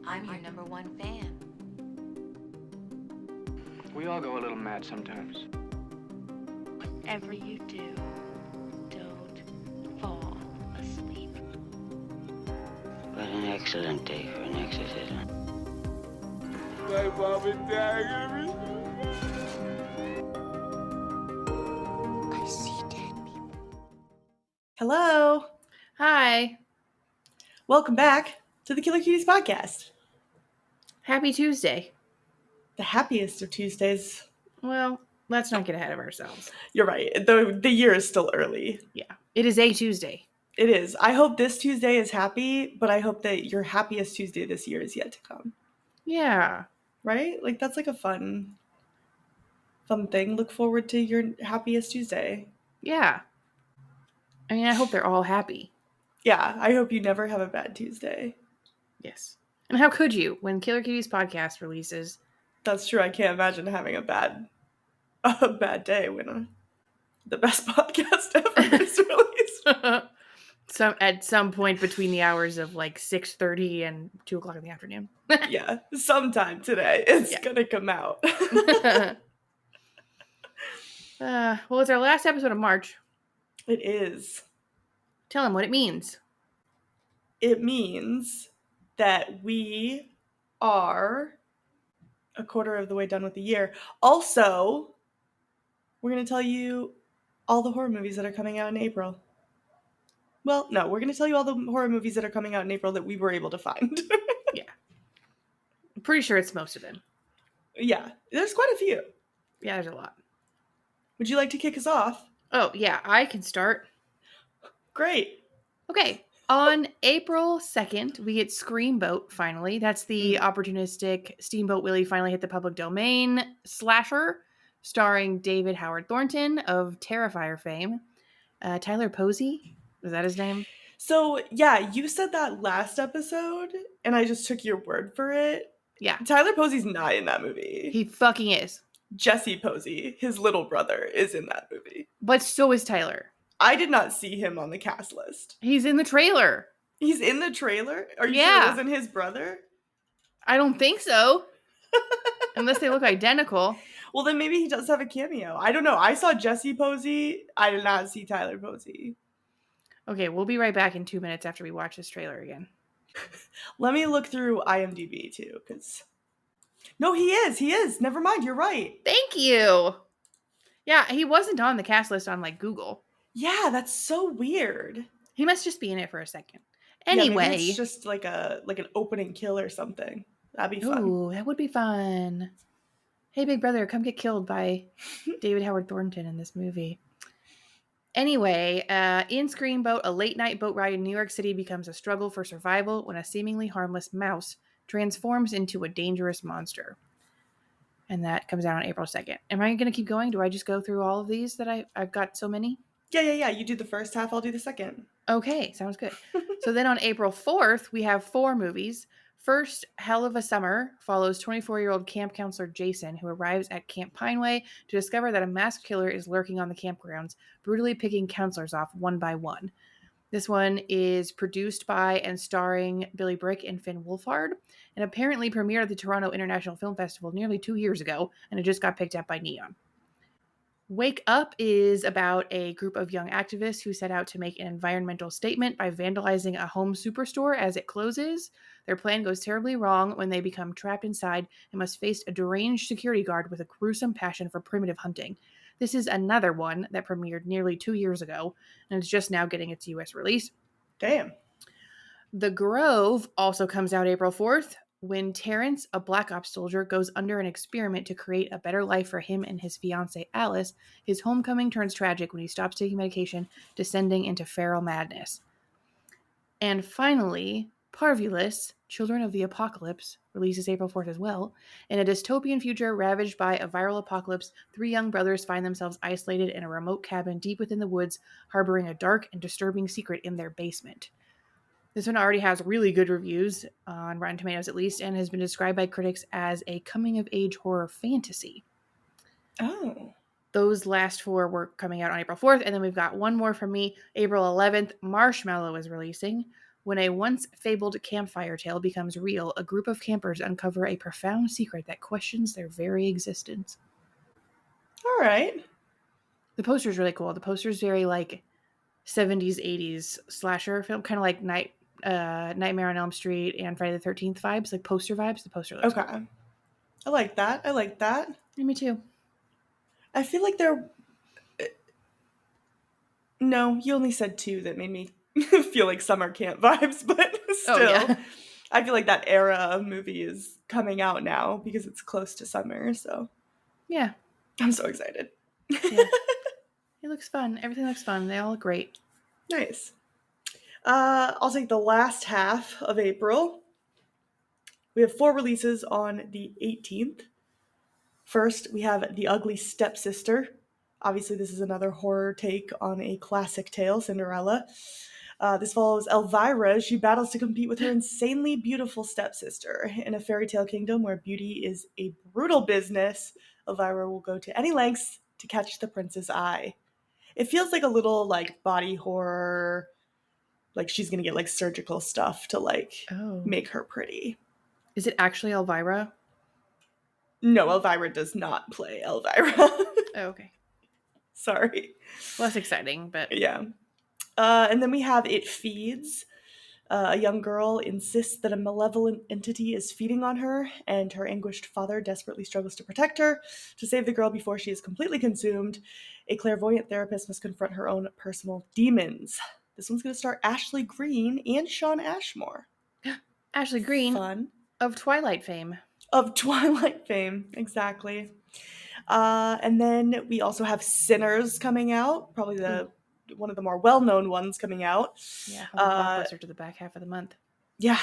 I'm your number one fan. We all go a little mad sometimes. Whatever you do, don't fall asleep. What an excellent day for an exorcism. My mom and dad are gonna be I see dead people. Hello. Hi. Welcome back to the Killer Cuties podcast. Happy Tuesday. The happiest of Tuesdays. Well, let's not get ahead of ourselves. You're right. The year is still early. Yeah. It is a Tuesday. It is. I hope this Tuesday is happy, but I hope that your happiest Tuesday this year is yet to come. Yeah. Right? Like that's like a fun thing. Look forward to your happiest Tuesday. Yeah. I mean, I hope they're all happy. Yeah, I hope you never have a bad Tuesday. Yes. And how could you when Killer Cuties podcast releases? That's true. I can't imagine having a bad day when the best podcast ever is released. At some point between the hours of like 6:30 and 2 o'clock in the afternoon. Yeah, sometime today it's gonna come out. Well, it's our last episode of March. It is. Tell them what it means. It means that we are a quarter of the way done with the year. Also, we're going to tell you all the horror movies that are coming out in April. Well, no, we're going to tell you all the horror movies that are coming out in April that we were able to find. Yeah. I'm pretty sure it's most of them. Yeah, there's quite a few. Yeah, there's a lot. Would you like to kick us off? Oh, yeah, I can start. Great. Okay. On April 2nd, we get Screamboat, finally. That's the opportunistic Steamboat Willie finally hit the public domain slasher, starring David Howard Thornton of Terrifier fame. Tyler Posey, is that his name? So, yeah, you said that last episode, and I just took your word for it. Yeah. Tyler Posey's not in that movie. He fucking is. Jesse Posey, his little brother, is in that movie. But so is Tyler. I did not see him on the cast list. He's in the trailer. He's in the trailer? Are you sure it wasn't his brother? I don't think so. Unless they look identical. Well, then maybe he does have a cameo. I don't know. I saw Jesse Posey. I did not see Tyler Posey. Okay, we'll be right back in 2 minutes after we watch this trailer again. Let me look through IMDb too, because... No, he is. He is. Never mind. You're right. Thank you. Yeah, he wasn't on the cast list on like Google. Yeah, that's so weird. He must just be in it for a second. Anyway, yeah, maybe it's just like an opening kill or something. That'd be fun. Ooh, that would be fun. Hey, big brother, come get killed by David Howard Thornton in this movie. Anyway, in Screamboat, a late-night boat ride in New York City becomes a struggle for survival when a seemingly harmless mouse transforms into a dangerous monster. And that comes out on April 2nd. Am I going to keep going? Do I just go through all of these that I've got so many? Yeah. You do the first half, I'll do the second. Okay, sounds good. So then on April 4th, we have 4 movies. First, Hell of a Summer follows 24-year-old camp counselor Jason, who arrives at Camp Pineway to discover that a masked killer is lurking on the campgrounds, brutally picking counselors off one by one. This one is produced by and starring Billy Brick and Finn Wolfhard, and apparently premiered at the Toronto International Film Festival nearly 2 years ago, and it just got picked up by Neon. Wake Up is about a group of young activists who set out to make an environmental statement by vandalizing a home superstore as it closes. Their plan goes terribly wrong when they become trapped inside and must face a deranged security guard with a gruesome passion for primitive hunting. This is another one that premiered nearly 2 years ago and is just now getting its US release. Damn. The Grove also comes out April 4th. When Terrence, a Black Ops soldier, goes under an experiment to create a better life for him and his fiancée Alice, his homecoming turns tragic when he stops taking medication, descending into feral madness. And finally, Parvulus, Children of the Apocalypse, releases April 4th as well. In a dystopian future ravaged by a viral apocalypse, 3 young brothers find themselves isolated in a remote cabin deep within the woods, harboring a dark and disturbing secret in their basement. This one already has really good reviews, on Rotten Tomatoes at least, and has been described by critics as a coming-of-age horror fantasy. Oh. Those last 4 were coming out on April 4th, and then we've got one more from me. April 11th, Marshmallow is releasing. When a once fabled campfire tale becomes real, a group of campers uncover a profound secret that questions their very existence. All right. The poster is really cool. The poster is very like 70s, 80s slasher film, kind of like Nightmare on Elm Street and Friday the 13th vibes, like poster vibes. The poster looks Okay. cool. I like that. I like that. Yeah, me too. I feel like there. No, you only said two that made me feel like summer camp vibes, but still, yeah. I feel like that era of movie is coming out now because it's close to summer. So Yeah. I'm so excited. Yeah. It looks fun. Everything looks fun. They all look great. Nice. I'll take the last half of April. We have 4 releases on the 18th. First, we have The Ugly Stepsister. Obviously, this is another horror take on a classic tale, Cinderella. This follows Elvira as she battles to compete with her insanely beautiful stepsister. In a fairy tale kingdom where beauty is a brutal business, Elvira will go to any lengths to catch the prince's eye. It feels like a little like body horror, like she's gonna get like surgical stuff to like Oh. make her pretty. Is it actually Elvira? No, Elvira does not play Elvira. Oh, okay. Sorry. Less exciting, but Yeah. And then we have It Feeds. A young girl insists that a malevolent entity is feeding on her, and her anguished father desperately struggles to protect her. To save the girl before she is completely consumed, a clairvoyant therapist must confront her own personal demons. This one's going to star Ashley Greene and Shawn Ashmore. Ashley Greene Fun. of Twilight fame. Of Twilight fame, exactly. And then we also have Sinners coming out, probably one of the more well-known ones coming out. Yeah, blockbuster to the back half of the month. Yeah.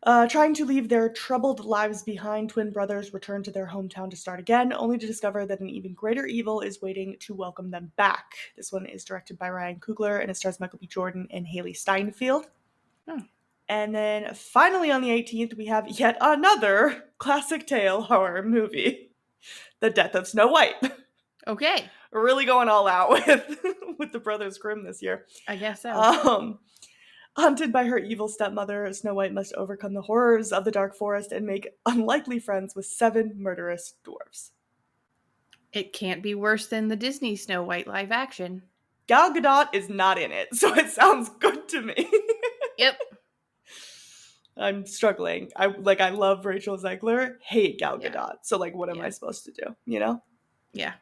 Trying to leave their troubled lives behind, twin brothers return to their hometown to start again, only to discover that an even greater evil is waiting to welcome them back. This one is directed by Ryan Coogler, and it stars Michael B. Jordan and Haley Steinfeld. Oh. And then finally on the 18th, we have yet another classic tale horror movie, The Death of Snow White. Okay. We're really going all out with the Brothers Grimm this year. I guess so. Hunted by her evil stepmother, Snow White must overcome the horrors of the dark forest and make unlikely friends with 7 murderous dwarves. It can't be worse than the Disney Snow White live action. Gal Gadot is not in it, so it sounds good to me. Yep. I'm struggling. I love Rachel Zegler, hate Gal Yeah. Gadot. So what am I supposed to do, you know? Yeah.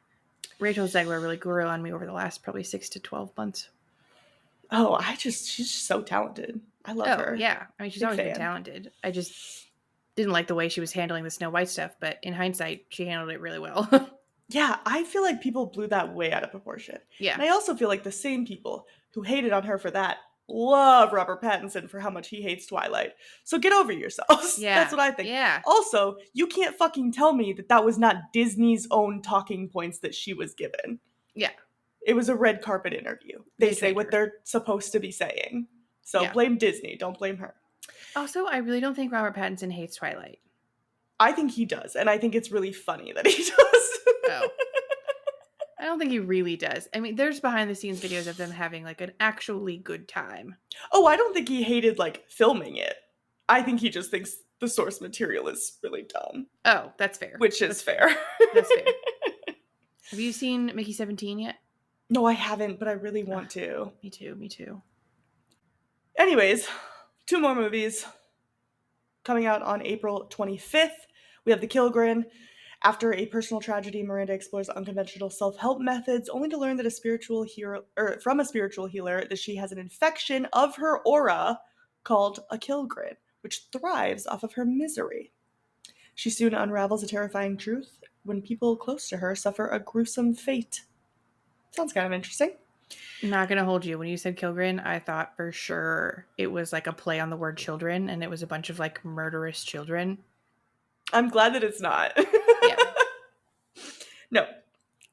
Rachel Zegler really grew on me over the last probably 6 to 12 months. Oh, she's just so talented. I love her. Yeah. I mean, she's Big always been fan. talented. I just didn't like the way she was handling the Snow White stuff, but in hindsight, she handled it really well. Yeah, I feel like people blew that way out of proportion. Yeah. And I also feel like the same people who hated on her for that love Robert Pattinson for how much he hates Twilight. So get over yourselves. Yeah. That's what I think. Yeah. Also, you can't fucking tell me that was not Disney's own talking points that she was given. Yeah. It was a red carpet interview. They say trained what her. they're supposed to be saying. So Yeah. blame Disney. Don't blame her. Also, I really don't think Robert Pattinson hates Twilight. I think he does. And I think it's really funny that he does. Oh. I don't think he really does. I mean, there's behind the scenes videos of them having an actually good time. Oh, I don't think he hated filming it. I think he just thinks the source material is really dumb. Oh, that's fair. Which is fair. That's fair. Have you seen Mickey 17 yet? No, I haven't, but I really want to. Me too. Anyways, 2 more movies coming out on April 25th. We have The Kilgren. After a personal tragedy, Miranda explores unconventional self-help methods, only to learn that from a spiritual healer that she has an infection of her aura called a Kilgren, which thrives off of her misery. She soon unravels a terrifying truth when people close to her suffer a gruesome fate. Sounds kind of interesting. Not gonna hold you. When you said Kilgren, I thought for sure it was a play on the word children, and it was a bunch of murderous children. I'm glad that it's not. Yeah. No.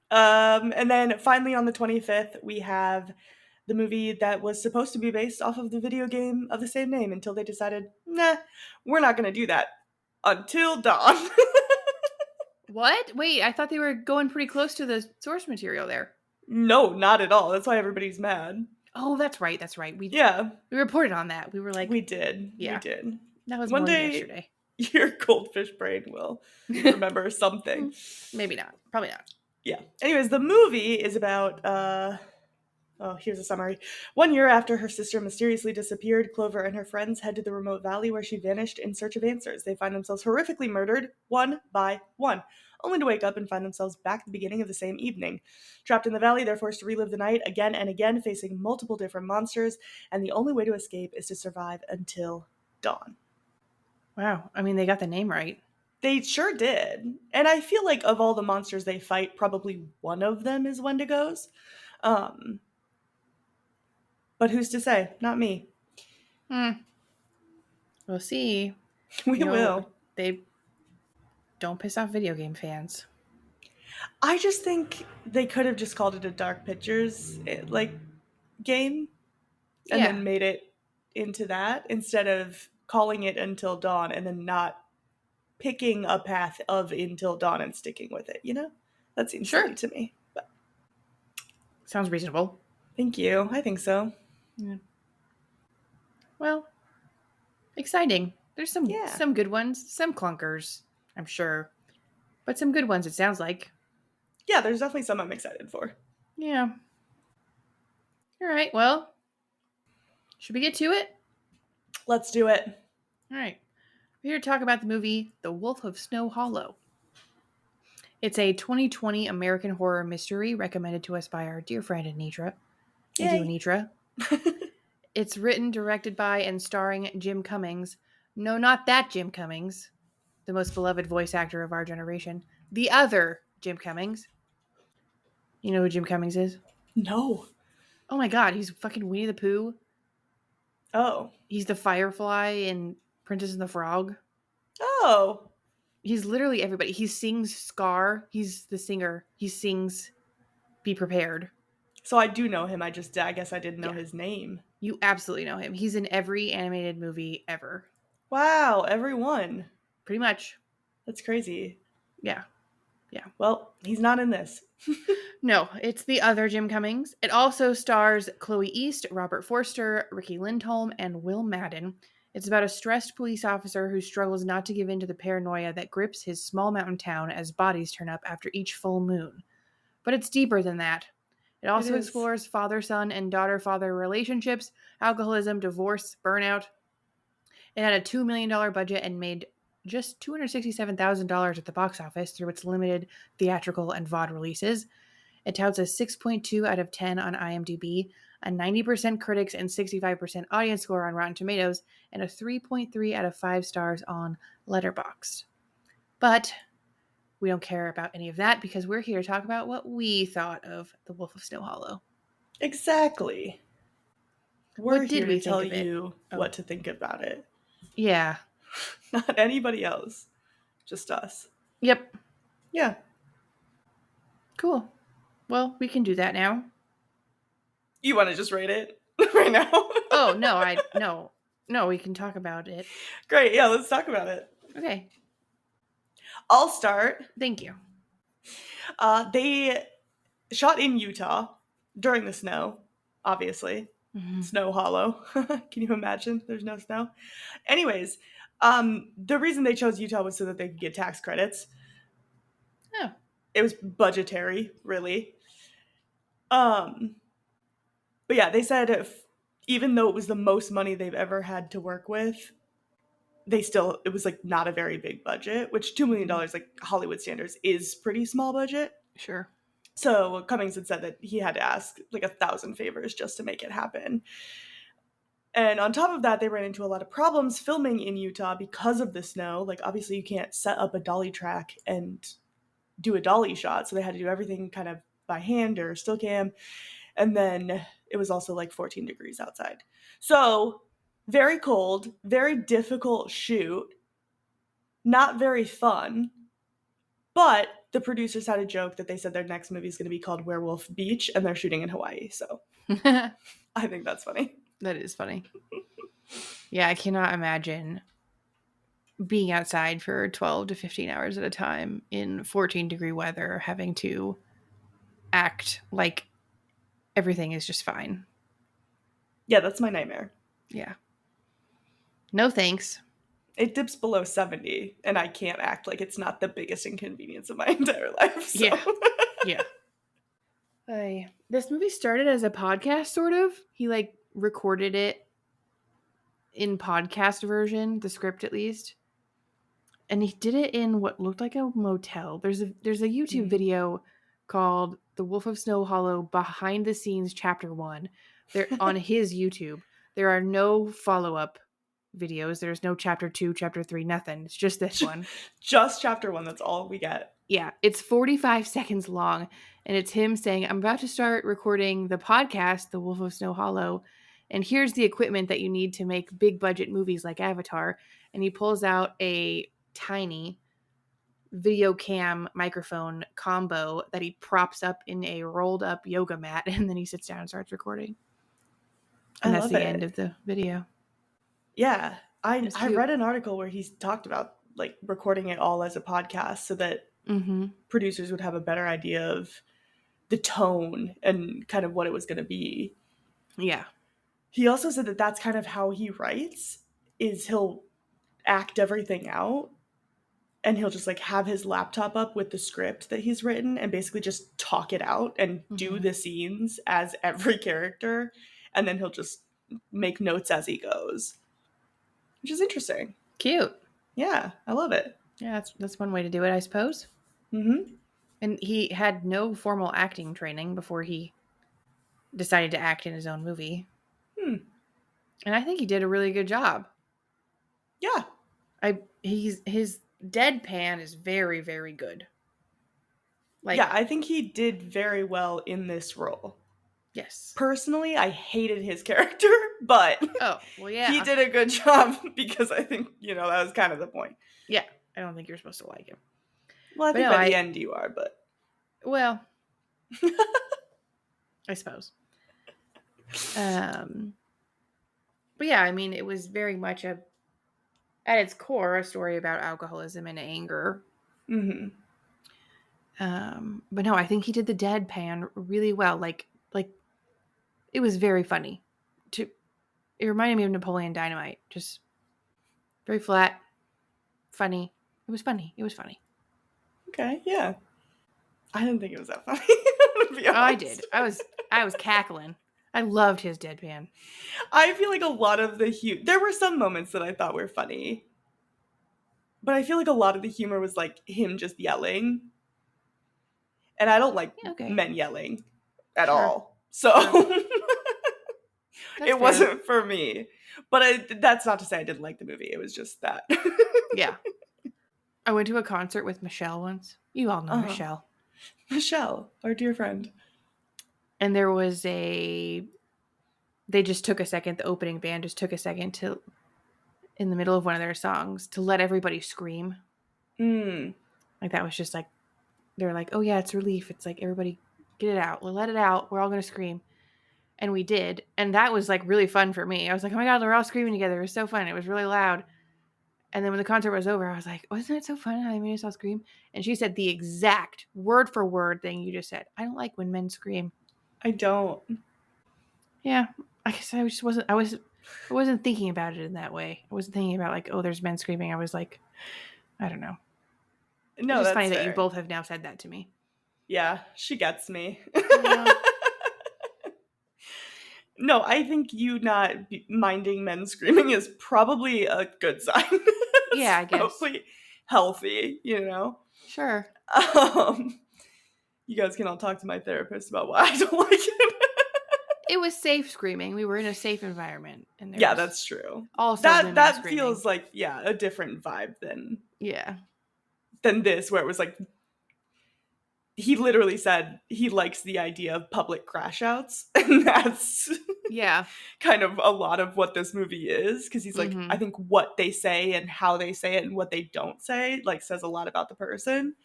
And then finally on the 25th, we have the movie that was supposed to be based off of the video game of the same name until they decided, nah, we're not going to do that. Until Dawn. What? Wait, I thought they were going pretty close to the source material there. No, not at all. That's why everybody's mad. Oh, that's right. That's right. We reported on that. We were like, we did. yeah. We did. that was One more than day, yesterday. your goldfish brain will remember something. Maybe not. Probably not. Yeah. Anyways, the movie is about here's a summary. 1 year after her sister mysteriously disappeared, Clover and her friends head to the remote valley where she vanished in search of answers. They find themselves horrifically murdered, one by one, only to wake up and find themselves back at the beginning of the same evening. Trapped in the valley, they're forced to relive the night again and again, facing multiple different monsters, and the only way to escape is to survive until dawn. Wow. I mean, they got the name right. They sure did. And I feel like of all the monsters they fight, probably one of them is Wendigos. But who's to say? Not me. We'll see. We will. They don't piss off video game fans. I just think they could have just called it a Dark Pictures game and then made it into that instead of calling it Until Dawn and then not picking a path of Until Dawn and sticking with it, you know? That seems silly to me. But sounds reasonable. Thank you. I think so. Yeah. Well, exciting. There's some good ones, some clunkers, I'm sure. But some good ones, it sounds like. Yeah, there's definitely some I'm excited for. Yeah. All right, well, should we get to it? Let's do it. All right. We're here to talk about the movie The Wolf of Snow Hollow. It's a 2020 American horror mystery recommended to us by our dear friend Anitra. Anitra. It's written, directed by, and starring Jim Cummings. No, not that Jim Cummings, the most beloved voice actor of our generation. The other Jim Cummings. You know who Jim Cummings is? No. Oh my god, he's fucking Winnie the Pooh. Oh. He's the Firefly in Princess and the Frog. Oh. He's literally everybody. He sings Scar. He's the singer. He sings Be Prepared. So I do know him. I guess I didn't know his name. You absolutely know him. He's in every animated movie ever. Wow, every one. Pretty much. That's crazy. Yeah. Yeah. Well, he's not in this. No, it's the other Jim Cummings. It also stars Chloe East, Robert Forster, Ricky Lindholm, and Will Madden. It's about a stressed police officer who struggles not to give in to the paranoia that grips his small mountain town as bodies turn up after each full moon. But it's deeper than that. It also explores father-son and daughter-father relationships, alcoholism, divorce, burnout. It had a $2 million budget and made just $267,000 at the box office through its limited theatrical and VOD releases. It touts a 6.2 out of 10 on IMDb, a 90% critics and 65% audience score on Rotten Tomatoes, and a 3.3 out of 5 stars on Letterboxd. But we don't care about any of that because we're here to talk about what we thought of The Wolf of Snow Hollow. Exactly. We're here to tell you what to think about it. Yeah. Not anybody else. Just us. Yep. Yeah. Cool. Well, we can do that now. You want to just rate it right now? Oh, no, No, we can talk about it. Great. Yeah, let's talk about it. Okay. I'll start. Thank you. They shot in Utah during the snow, obviously. Mm-hmm. Snow Hollow. Can you imagine? There's no snow. Anyways, the reason they chose Utah was so that they could get tax credits. Oh. It was budgetary, really. But yeah, they said even though it was the most money they've ever had to work with, it was like not a very big budget, which $2 million, like Hollywood standards, is pretty small budget. Sure. So Cummings had said that he had to ask like 1,000 favors just to make it happen. And on top of that, they ran into a lot of problems filming in Utah because of the snow. Like, obviously, you can't set up a dolly track and do a dolly shot. So they had to do everything kind of by hand or still cam. And then it was also like 14 degrees outside. So very cold, very difficult shoot, not very fun. But the producers had a joke that they said their next movie is going to be called Werewolf Beach, and they're shooting in Hawaii. So I think that's funny. That is funny. Yeah, I cannot imagine being outside for 12 to 15 hours at a time in 14-degree weather, having to act like everything is just fine. Yeah, that's my nightmare. Yeah. No thanks. It dips below 70, and I can't act like it's not the biggest inconvenience of my entire life. So. Yeah. Yeah. This movie started as a podcast, sort of. He like recorded it in podcast version, the script at least. And he did it in what looked like a motel. There's a YouTube video called The Wolf of Snow Hollow Behind the Scenes Chapter 1. They're on his YouTube. There are no follow-up videos. There's no chapter 2, chapter 3, nothing. It's just this one. Just chapter 1, that's all we get. Yeah, it's 45 seconds long, and it's him saying, I'm about to start recording the podcast, The Wolf of Snow Hollow, and here's the equipment that you need to make big budget movies like Avatar. And he pulls out a tiny video cam microphone combo that he props up in a rolled up yoga mat, and then he sits down and starts recording. And that's the end of the video. Yeah. I read an article where he talked about like recording it all as a podcast so that producers would have a better idea of the tone and kind of what it was going to be. Yeah. He also said that that's kind of how he writes, is he'll act everything out and he'll just like have his laptop up with the script that he's written and basically just talk it out and do the scenes as every character, and then he'll just make notes as he goes, which is interesting. Cute. Yeah, I love it. Yeah, that's one way to do it, I suppose. Mm-hmm. And he had no formal acting training before he decided to act in his own movie. And I think he did a really good job. Yeah. His deadpan is very, very good. Like, yeah, I think he did very well in this role. Yes. Personally, I hated his character, but he did a good job because I think, that was kind of the point. Yeah, I don't think you're supposed to like him. Well, I think by the end you are, but... Well, I suppose. But yeah, I mean, it was very much at its core, a story about alcoholism and anger. Mm-hmm. But no, I think he did the deadpan really well. Like it was very funny. It reminded me of Napoleon Dynamite. Just very flat, funny. It was funny. Okay, yeah. I didn't think it was that funny. To be honest. I did. I was cackling. I loved his deadpan. I feel like a lot of the there were some moments that I thought were funny, but I feel like a lot of the humor was like him just yelling, and I don't like men yelling at all, so it wasn't for me. But that's not to say I didn't like the movie. It was just that. Yeah. I went to a concert with Michelle once. You all know Michelle. Michelle, our dear friend. And there was they just took a second, the opening band just took a second to, in the middle of one of their songs, to let everybody scream. Like that was just like, they're like, oh yeah, it's relief. It's like, everybody get it out. Let it out. We're all going to scream. And we did. And that was like really fun for me. I was like, oh my God, we're all screaming together. It was so fun. It was really loud. And then when the concert was over, I was like, wasn't it so fun how they made us all scream? And she said the exact word for word thing you just said. I don't like when men scream. I don't. Yeah. I guess I just wasn't, I wasn't thinking about it in that way. I wasn't thinking about like, oh, there's men screaming. I was like, I don't know. No, it's that's funny fair. that you both have now said that to me. Yeah, she gets me. Yeah. No, I think you not minding men screaming is probably a good sign. Yeah, I guess. Probably healthy, Sure. You guys can all talk to my therapist about why I don't like it. It was safe screaming. We were in a safe environment. And yeah, that's true. Also, that feels like a different vibe than this, where it was like he literally said he likes the idea of public crash outs, and that's kind of a lot of what this movie is, because he's like, I think what they say and how they say it and what they don't say like says a lot about the person.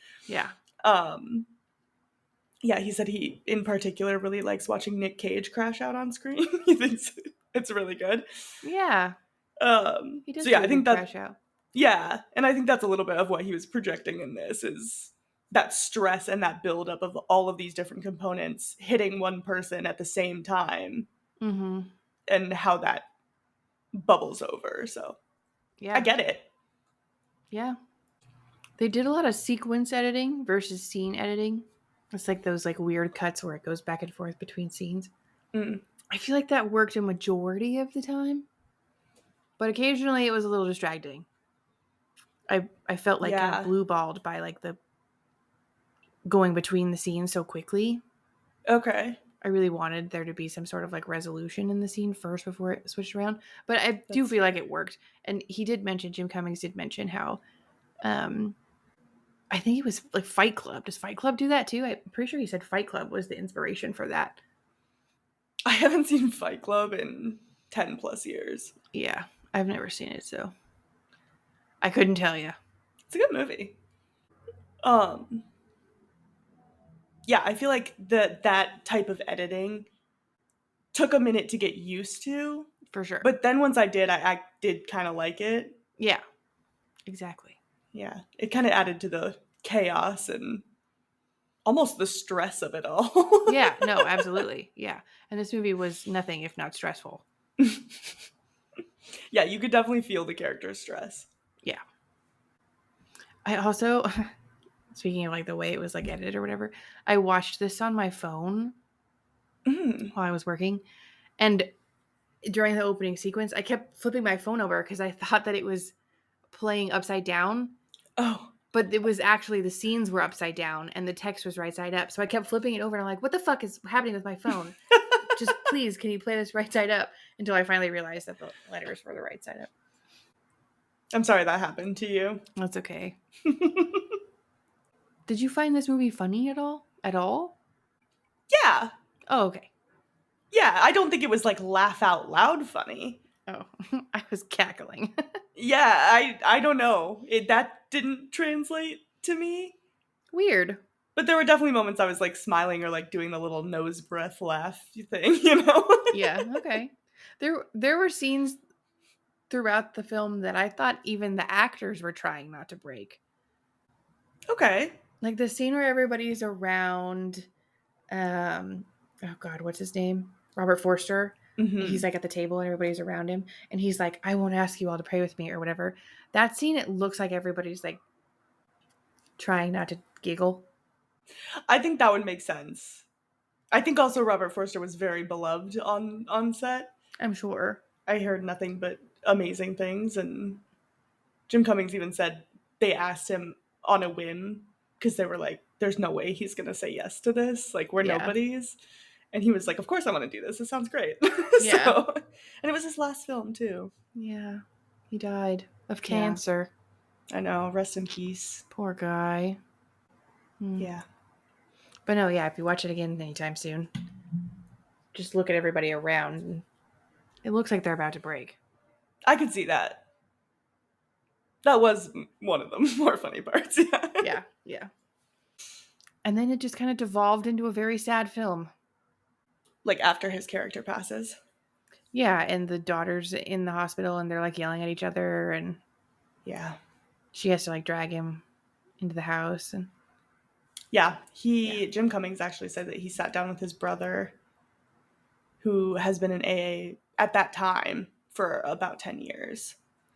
He said he in particular really likes watching Nick Cage crash out on screen. He thinks it's really good. He does I think that crash out. Yeah, and I think that's a little bit of what he was projecting in this, is that stress and that buildup of all of these different components hitting one person at the same time. and how that bubbles over. So Yeah. I get it. Yeah. They did a lot of sequence editing versus scene editing. It's like those like weird cuts where it goes back and forth between scenes. Mm. I feel like that worked a majority of the time, but occasionally it was a little distracting. I felt like kind Yeah. of blue balled by like the going between the scenes so quickly. Okay. I really wanted there to be some sort of like resolution in the scene first before it switched around, but I do That's feel like fair. it worked. And Jim Cummings did mention how I think it was like Fight Club. Does Fight Club do that too? I'm pretty sure he said Fight Club was the inspiration for that. I haven't seen Fight Club in 10 plus years. Yeah, I've never seen it, so I couldn't tell you. It's a good movie. Um, yeah, I feel like that type of editing took a minute to get used to, For sure. but then once I did, I did kind of like it. Yeah, exactly. Yeah, it kind of added to the chaos and almost the stress of it all. Yeah, no, absolutely. Yeah. And this movie was nothing if not stressful. Yeah, you could definitely feel the character's stress. Yeah. I also, speaking of like the way it was like edited or whatever, I watched this on my phone while I was working. And during the opening sequence, I kept flipping my phone over because I thought that it was playing upside down. Oh, But it was actually the scenes were upside down and the text was right side up. So I kept flipping it over and I'm like, what the fuck is happening with my phone? Just please, can you play this right side up? Until I finally realized that the letters were the right side up. I'm sorry that happened to you. That's okay. Did you find this movie funny at all? At all? Yeah. Oh, okay. Yeah, I don't think it was like laugh out loud funny. Oh, I was cackling. Yeah, I don't know. That didn't translate to me. Weird. But there were definitely moments I was like smiling or like doing the little nose breath laugh thing, you know? Yeah, okay. There were scenes throughout the film that I thought even the actors were trying not to break. Okay. Like the scene where everybody's around oh god, what's his name? Robert Forster. Mm-hmm. He's like at the table and everybody's around him and he's like, I won't ask you all to pray with me or whatever. That scene, it looks like everybody's like trying not to giggle. I think that would make sense. I think also Robert Forster was very beloved on set. I'm sure. I heard nothing but amazing things, and Jim Cummings even said they asked him on a whim because they were like, there's no way he's going to say yes to this. Like, we're Yeah. nobodies. And he was like, of course I want to do this. It sounds great. Yeah. So, and it was his last film, too. Yeah. He died of cancer. I know. Rest in peace. Poor guy. Yeah. But no, yeah, if you watch it again anytime soon, just look at everybody around. And it looks like they're about to break. I could see that. That was one of the more funny parts. Yeah. Yeah, yeah. And then it just kind of devolved into a very sad film. Like after his character passes. Yeah, and the daughter's in the hospital and they're like yelling at each other and Yeah. she has to like drag him into the house and yeah, Jim Cummings actually said that he sat down with his brother who has been in AA at that time for about 10 years.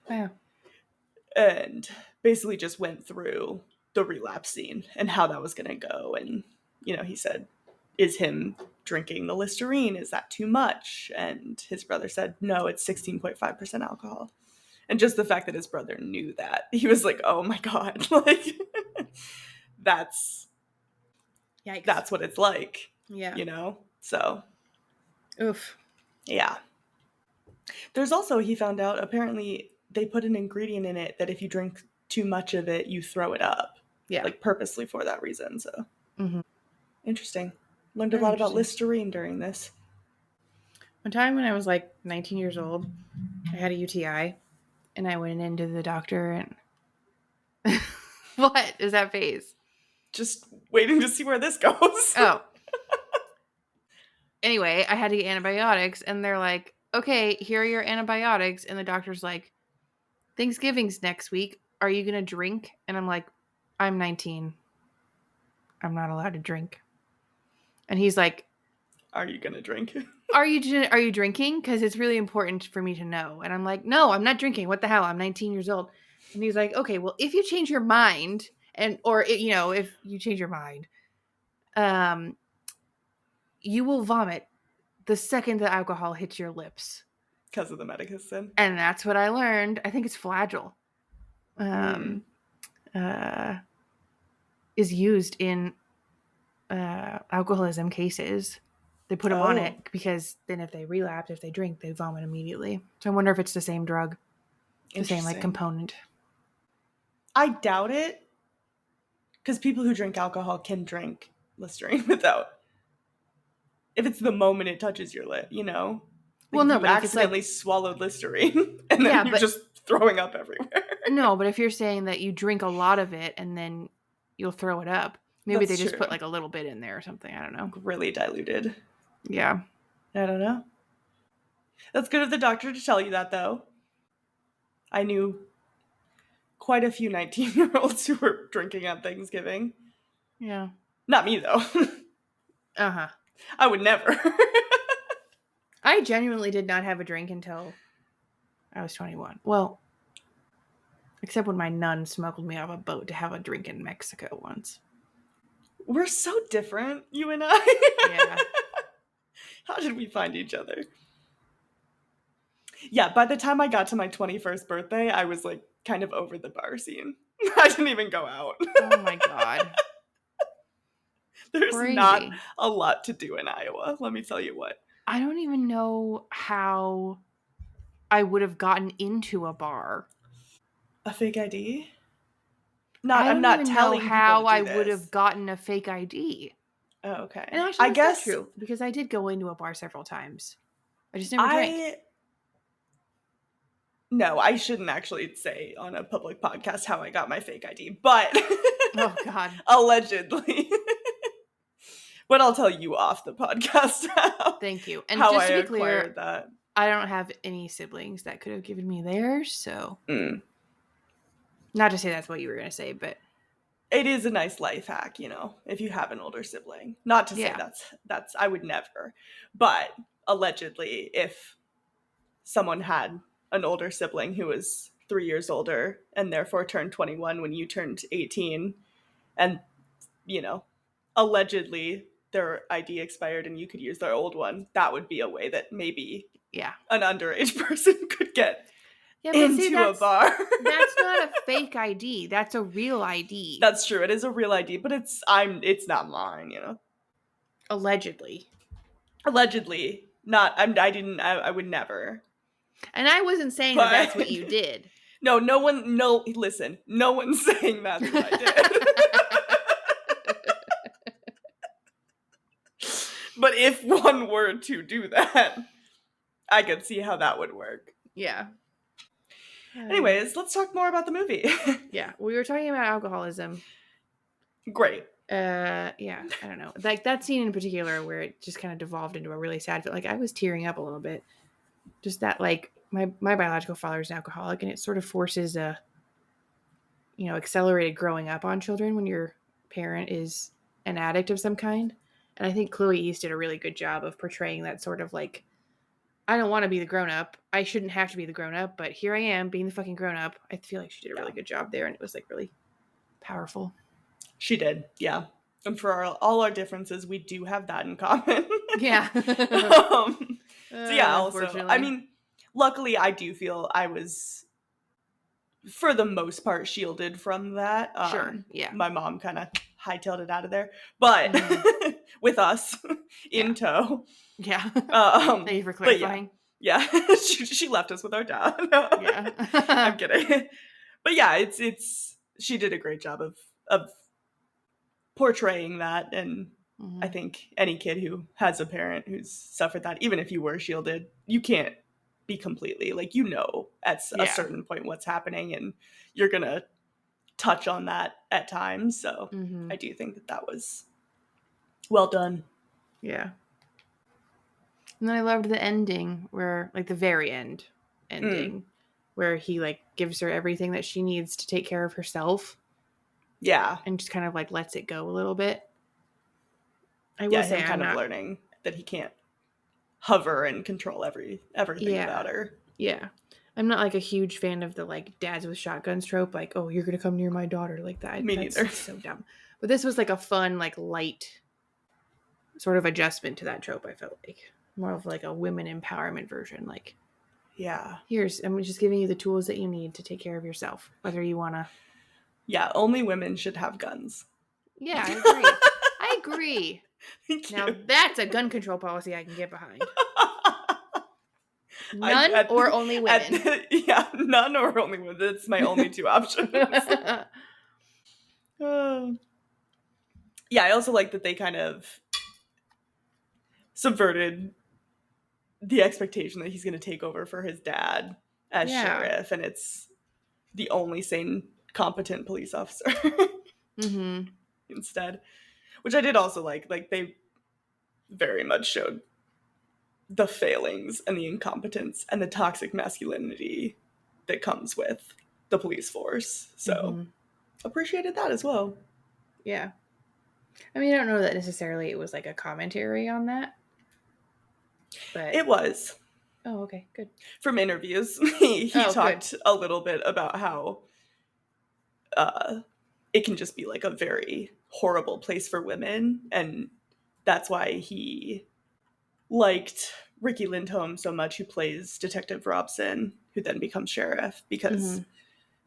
wow. And basically just went through the relapse scene and how that was going to go. And, you know, he said, is him drinking the Listerine, is that too much? And his brother said, no, it's 16.5% alcohol. And just the fact that his brother knew that, he was like, oh my God, like, that's what it's like. Yeah. You know? So. Oof. Yeah. There's also, he found out, apparently they put an ingredient in it that if you drink too much of it, you throw it up. Yeah. Like purposely for that reason. So. Mm-hmm. Interesting. Learned Very a lot about interesting. Listerine during this. One time when I was like 19 years old, I had a UTI and I went into the doctor and what is that face? Just waiting to see where this goes. Oh. Anyway, I had to get antibiotics and they're like, okay, here are your antibiotics. And the doctor's like, Thanksgiving's next week. Are you going to drink? And I'm like, I'm 19. I'm not allowed to drink. And he's like, are you gonna drink? Are you drinking? Because it's really important for me to know. And I'm like, no, I'm not drinking. What the hell? I'm 19 years old. And he's like, okay, well, if you change your mind, if you change your mind, you will vomit the second the alcohol hits your lips. Because of the medicine. And that's what I learned. I think it's Flagyl. Is used in alcoholism cases. They put them on it because then if they relapse, if they drink, they vomit immediately. So I wonder if it's the same drug, the same like component. I doubt it, because people who drink alcohol can drink Listerine without. If it's the moment it touches your lip, you know. Well, no, if you but if it's accidentally swallowed Listerine and then you're just throwing up everywhere. No, but if you're saying that you drink a lot of it and then you'll throw it up, maybe they just put like a little bit in there or something. I don't know. Really diluted. Yeah. I don't know. That's good of the doctor to tell you that, though. I knew quite a few 19-year-olds who were drinking on Thanksgiving. Yeah. Not me, though. Uh-huh. I would never. I genuinely did not have a drink until I was 21. Well, except when my nun smuggled me off a boat to have a drink in Mexico once. We're so different, you and I. Yeah. How did we find each other? Yeah, by the time I got to my 21st birthday, I was like kind of over the bar scene. I didn't even go out. Oh my God. There's Crazy. Not a lot to do in Iowa, let me tell you what. I don't even know how I would have gotten into a bar. A fake ID? I'm not telling how I would have gotten a fake ID. Oh, okay. And actually, I guess that's true, because I did go into a bar several times. I just never drank. No, I shouldn't actually say on a public podcast how I got my fake ID, but oh God, allegedly. But I'll tell you off the podcast now. Thank you. And how just to I be clear, acquired that. I don't have any siblings that could have given me theirs, so not to say that's what you were going to say, but it is a nice life hack, you know, if you have an older sibling. Not to say that's I would never, but allegedly, if someone had an older sibling who was 3 years older and therefore turned 21 when you turned 18, and, you know, allegedly their ID expired and you could use their old one, that would be a way that maybe an underage person could get into a bar. That's not a fake ID. That's a real ID. That's true. It is a real ID, but it's not mine, you know. Allegedly. Not. I would never. And I wasn't saying that that's what you did. No, listen. No one's saying that's what I did. But if one were to do that, I could see how that would work. Yeah. Anyways, let's talk more about the movie. Yeah, we were talking about alcoholism. Great. Yeah, I don't know. Like that scene in particular where it just kind of devolved into a really sad, like I was tearing up a little bit. Just that, like, my biological father is an alcoholic, and it sort of forces a, accelerated growing up on children when your parent is an addict of some kind. And I think Chloe East did a really good job of portraying that sort of like, I don't want to be the grown-up. I shouldn't have to be the grown-up, but here I am being the fucking grown-up. I feel like she did a really good job there, and it was like really powerful. She did, yeah. And for all our differences, we do have that in common. Yeah. So yeah, also, I mean, luckily I do feel I was, for the most part, shielded from that. Sure, yeah. My mom kind of hightailed it out of there, but with us in tow. Yeah. Thank you for clarifying. Yeah. she left us with our dad. Yeah. I'm kidding. But yeah, it's she did a great job of portraying that, and I think any kid who has a parent who's suffered that, even if you were shielded, you can't be completely, like, at a certain point what's happening, and you're gonna touch on that at times. So I do think that was well done. Yeah. And then I loved the ending where, like, the very ending where he, like, gives her everything that she needs to take care of herself. Yeah. And just kind of, like, lets it go a little bit. I will say I'm kind of learning that he can't hover and control everything Yeah. about her. Yeah. I'm not like a huge fan of the like dads with shotguns trope, like, oh, you're gonna come near my daughter like that. Me That's neither. so dumb. But this was like a fun, like light sort of adjustment to that trope, I felt like. More of like a women empowerment version. Like, Yeah. I'm just giving you the tools that you need to take care of yourself. Whether you wanna Yeah, only women should have guns. Yeah, I agree. I agree. Thank Now you. that's a gun control policy I can get behind. I- None at- or only women. Yeah, none or only women. That's my only two options. Yeah, I also like that they kind of subverted the expectation that he's going to take over for his dad as Yeah. sheriff, and it's the only sane, competent police officer Mm-hmm. instead. Which I did also like. Like, they very much showed the failings and the incompetence and the toxic masculinity that comes with the police force. So, appreciated that as well. Yeah. I mean, I don't know that necessarily it was like a commentary on that. But It was. Oh, okay, good. From interviews, he Oh, talked a little bit about how it can just be like a very horrible place for women, and that's why he liked Ricky Lindholm so much, who plays Detective Robson, who then becomes sheriff, because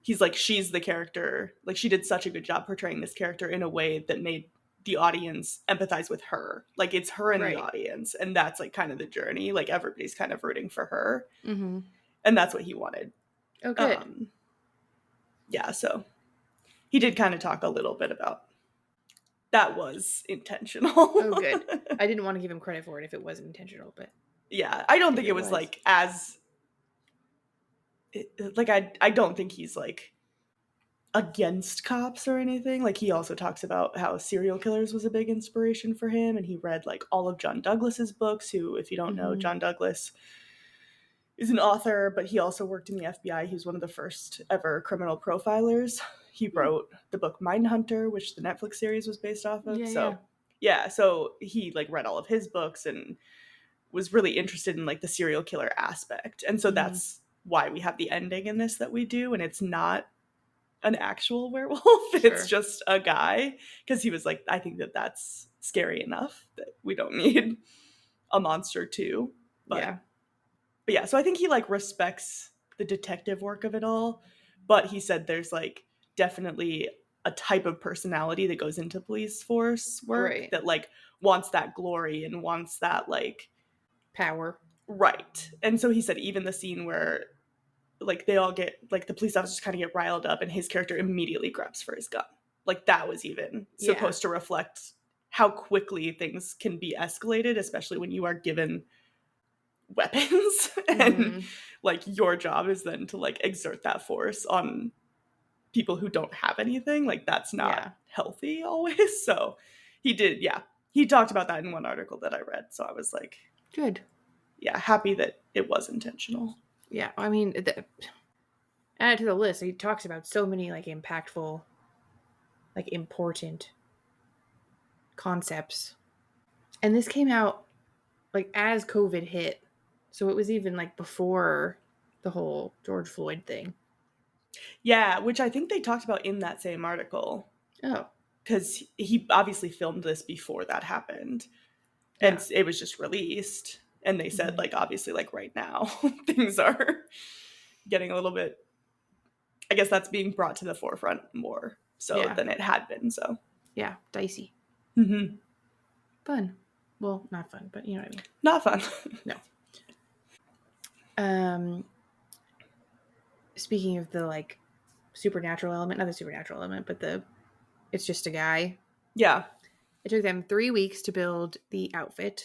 he's like, she's the character, like she did such a good job portraying this character in a way that made the audience empathize with her. Like, it's her in the audience, and that's like kind of the journey. Like, everybody's kind of rooting for her, and that's what he wanted. Oh, good. Yeah, so he did kind of talk a little bit about that was intentional. Oh, good. I didn't want to give him credit for it if it wasn't intentional, but yeah, I don't think it was like as like I don't think he's like against cops or anything. Like, he also talks about how serial killers was a big inspiration for him, and he read like all of John Douglas's books, who, if you don't know, John Douglas is an author, but he also worked in the FBI. He was one of the first ever criminal profilers. He wrote the book Mindhunter, which the Netflix series was based off of. So he like read all of his books and was really interested in like the serial killer aspect. And so that's why we have the ending in this that we do, and it's not an actual werewolf. It's just a guy, because he was like, I think that that's scary enough that we don't need a monster too. But yeah, so I think he like respects the detective work of it all, but he said there's like definitely a type of personality that goes into police force work that like wants that glory and wants that like power. Right. And so he said even the scene where like they all get like the police officers kind of get riled up and his character immediately grabs for his gun. Like, that was even supposed to reflect how quickly things can be escalated, especially when you are given weapons and like your job is then to like exert that force on people who don't have anything. Like, that's not healthy always. So he talked about that in one article that I read, so I was like, good. Happy that it was intentional. I mean, add it to the list. He talks about so many like impactful, like important concepts, and this came out like as COVID hit. So it was even like before the whole George Floyd thing. Yeah, which I think they talked about in that same article. Oh. Because he obviously filmed this before that happened. And it was just released. And they said, like, obviously, like, right now, things are getting a little bit... I guess that's being brought to the forefront more so than it had been, so... Yeah, dicey. Mm-hmm. Fun. Well, not fun, but you know what I mean. Not fun. No. Speaking of the like supernatural element, not the supernatural element, but it's just a guy. Yeah. It took them 3 weeks to build the outfit,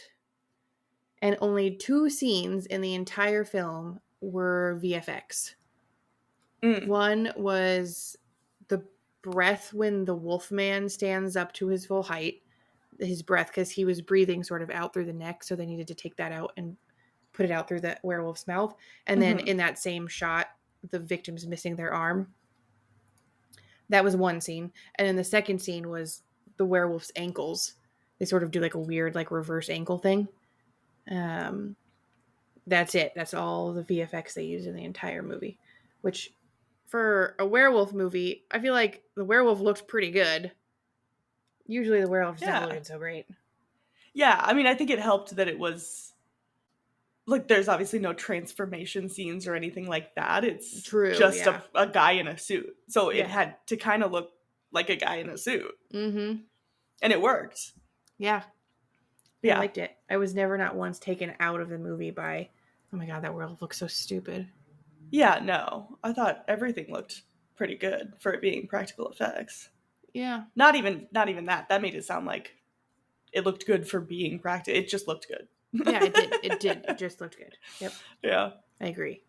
and only 2 scenes in the entire film were VFX. One was the breath when the Wolfman stands up to his full height, his breath, because he was breathing sort of out through the neck, so they needed to take that out and put it out through the werewolf's mouth. And then in that same shot, the victim's missing their arm. That was one scene. And then the second scene was the werewolf's ankles. They sort of do like a weird like reverse ankle thing. That's it. That's all the VFX they use in the entire movie. Which, for a werewolf movie, I feel like the werewolf looks pretty good. Usually the werewolf's not looking so great. Yeah, I mean, I think it helped that it was like there's obviously no transformation scenes or anything like that. It's True, just yeah. a guy in a suit. So Yeah. it had to kind of look like a guy in a suit. Mm-hmm. And it worked. Yeah. Yeah. I liked it. I was never not once taken out of the movie by, oh my god, that werewolf looks so stupid. Yeah, no. I thought everything looked pretty good for it being practical effects. Yeah. Not even that. That made it sound like it looked good for being practical. It just looked good. Yeah, it did. It did. It just looked good. Yep. Yeah. I agree.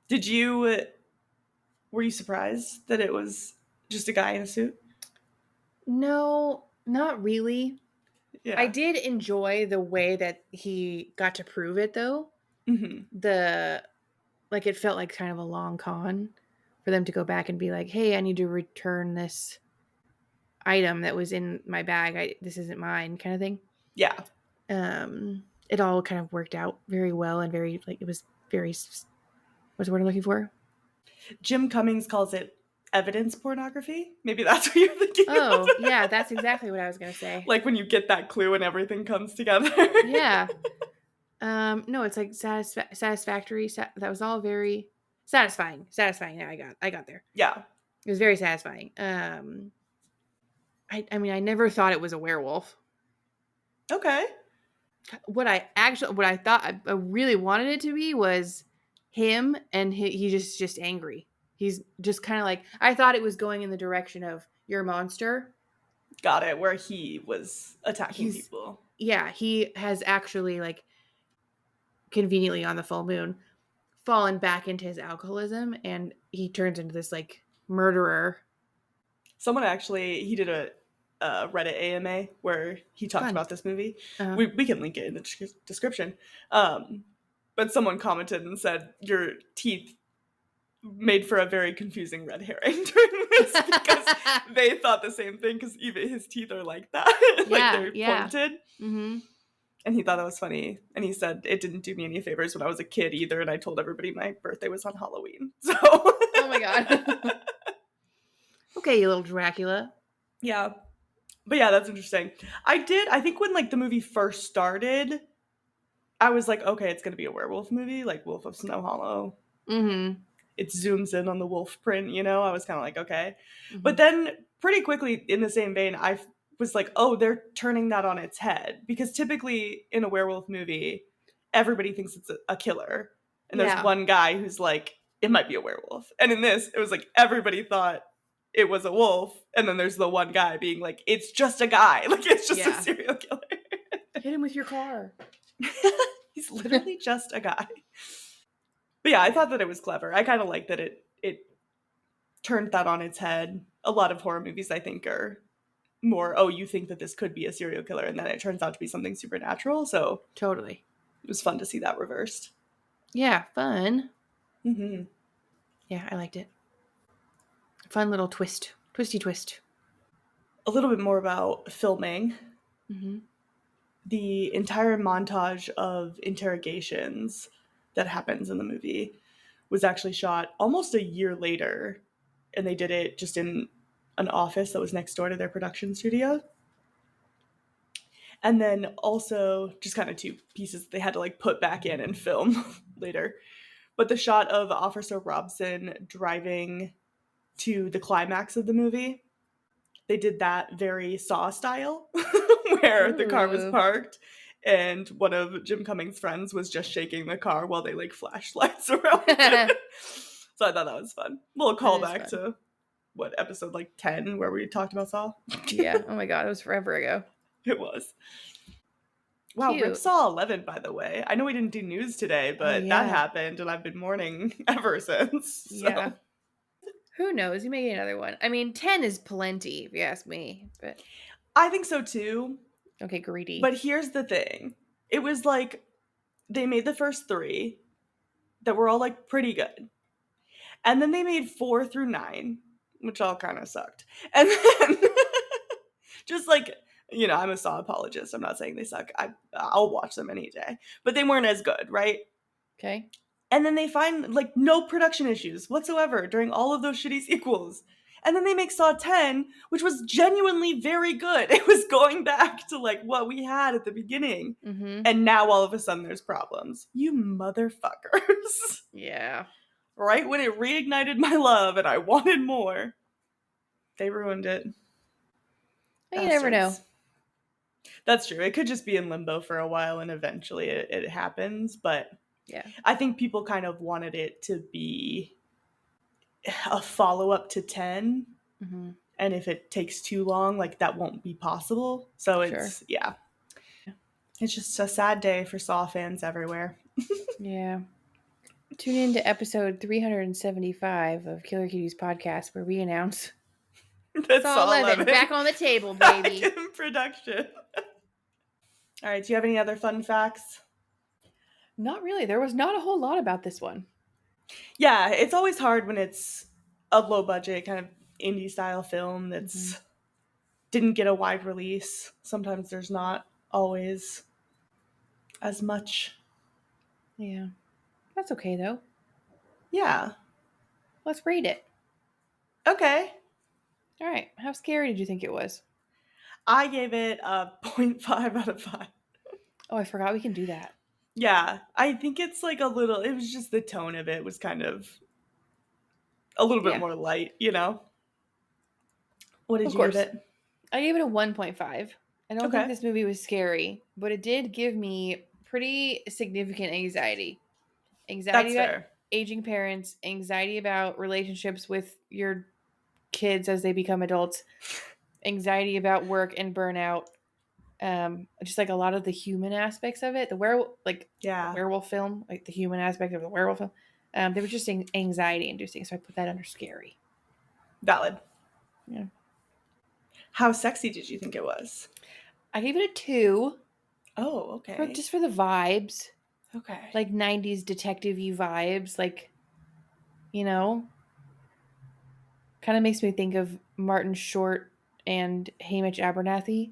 Were you surprised that it was just a guy in a suit? No, not really. Yeah. I did enjoy the way that he got to prove it, though. Mm-hmm. It felt like kind of a long con for them to go back and be like, hey, I need to return this item that was in my bag. This isn't mine, kind of thing. Yeah. It all kind of worked out very well and very, it was very, what's the word I'm looking for? Jim Cummings calls it evidence pornography. Maybe that's what you're thinking Oh, of. yeah, that's exactly what I was going to say. Like when you get that clue and everything comes together. Yeah. No, it's like satisfactory. That was all very satisfying. Satisfying. Yeah, I got there. Yeah. It was very satisfying. I mean, I never thought it was a werewolf. Okay. What I thought I really wanted it to be was him, and he's just angry. He's just kind of like, I thought it was going in the direction of you're a monster. Got it. Where he was attacking people. Yeah, he has actually, conveniently on the full moon, fallen back into his alcoholism, and he turns into this murderer. Someone actually, he did a Reddit AMA where he talked about this movie. Uh-huh. We can link it in the description. But someone commented and said your teeth made for a very confusing red herring during this because they thought the same thing because even his teeth are like that. They're pointed. Mm-hmm. And he thought that was funny. And he said, it didn't do me any favors when I was a kid either. And I told everybody my birthday was on Halloween. So. Oh my God. Okay, you little Dracula. Yeah. But yeah, that's interesting. I think when the movie first started, I was like, okay, it's going to be a werewolf movie, like Wolf of Snow Hollow. Mm-hmm. It zooms in on the wolf print, I was kind of like, okay. Mm-hmm. But then pretty quickly in the same vein, I was like, oh, they're turning that on its head. Because typically in a werewolf movie, everybody thinks it's a killer. And there's one guy who's like, it might be a werewolf. And in this, it was like everybody thought it was a wolf. And then there's the one guy being like, it's just a guy. Like, it's just a serial killer. Hit him with your car. He's literally just a guy. But yeah, I thought that it was clever. I kind of like that it turned that on its head. A lot of horror movies, I think, are more, oh, you think that this could be a serial killer, and then it turns out to be something supernatural. So totally, it was fun to see that reversed. Yeah, fun. Mm-hmm. Yeah, I liked it. Fun little twisty twist. A little bit more about filming. Mm-hmm. The entire montage of interrogations that happens in the movie was actually shot almost a year later, and they did it just in an office that was next door to their production studio. And then also just kind of two pieces they had to put back in and film later. But the shot of Officer Robson driving to the climax of the movie, they did that very Saw style, where the car was parked and one of Jim Cummings' friends was just shaking the car while they flash lights around it. So I thought that was fun. Little callback to what, episode 10 where we talked about Saw? Yeah. Oh my God, it was forever ago. It was. Wow, Cute. Rip Saw 11, by the way. I know we didn't do news today, but that happened and I've been mourning ever since. So. Yeah. Who knows? You may get another one. I mean, 10 is plenty, if you ask me. But I think so too. Okay, greedy. But here's the thing. It was they made the first 3 that were all pretty good. And then they made 4 through 9, which all kind of sucked. And then just You know, I'm a Saw apologist. I'm not saying they suck. I'll watch them any day. But they weren't as good, right? Okay. And then they find like no production issues whatsoever during all of those shitty sequels. And then they make Saw 10, which was genuinely very good. It was going back to like what we had at the beginning. Mm-hmm. And now all of a sudden there's problems. You motherfuckers. Yeah. Right when it reignited my love and I wanted more, they ruined it. You never know. Bastards. That's true. It could just be in limbo for a while and eventually it happens. But Yeah. I think people kind of wanted it to be a follow-up to 10. Mm-hmm. And if it takes too long, like that won't be possible. So it's, yeah. It's just a sad day for Saw fans everywhere. Yeah. Tune in to episode 375 of Killer Cuties podcast where we announce That's Saw 11 back on the table, baby. in production. All right, do you have any other fun facts? Not really. There was not a whole lot about this one. Yeah, it's always hard when it's a low budget kind of indie style film that's didn't get a wide release. Sometimes there's not always as much. Yeah. That's okay, though. Yeah. Let's rate it. Okay. All right. How scary did you think it was? I gave it a 0.5 out of 5. Oh, I forgot we can do that. Yeah, I think it's like a little, it was just the tone of it was kind of a little bit more light, you know? What did you give it? I gave it a 1.5. I don't think this movie was scary, but it did give me pretty significant anxiety. Anxiety about aging parents, anxiety about relationships with your kids as they become adults, anxiety about work and burnout. Just like a lot of the human aspects of it, the werewolf film, like the human aspect of the werewolf film. They were just anxiety inducing, so I put that under scary. Valid. Yeah. How sexy did you think it was? I gave it a 2. Oh, okay. Just for the vibes. Okay. Like 90s detective-y vibes, like, you know, kind of makes me think of Martin Short and Hamish Abernathy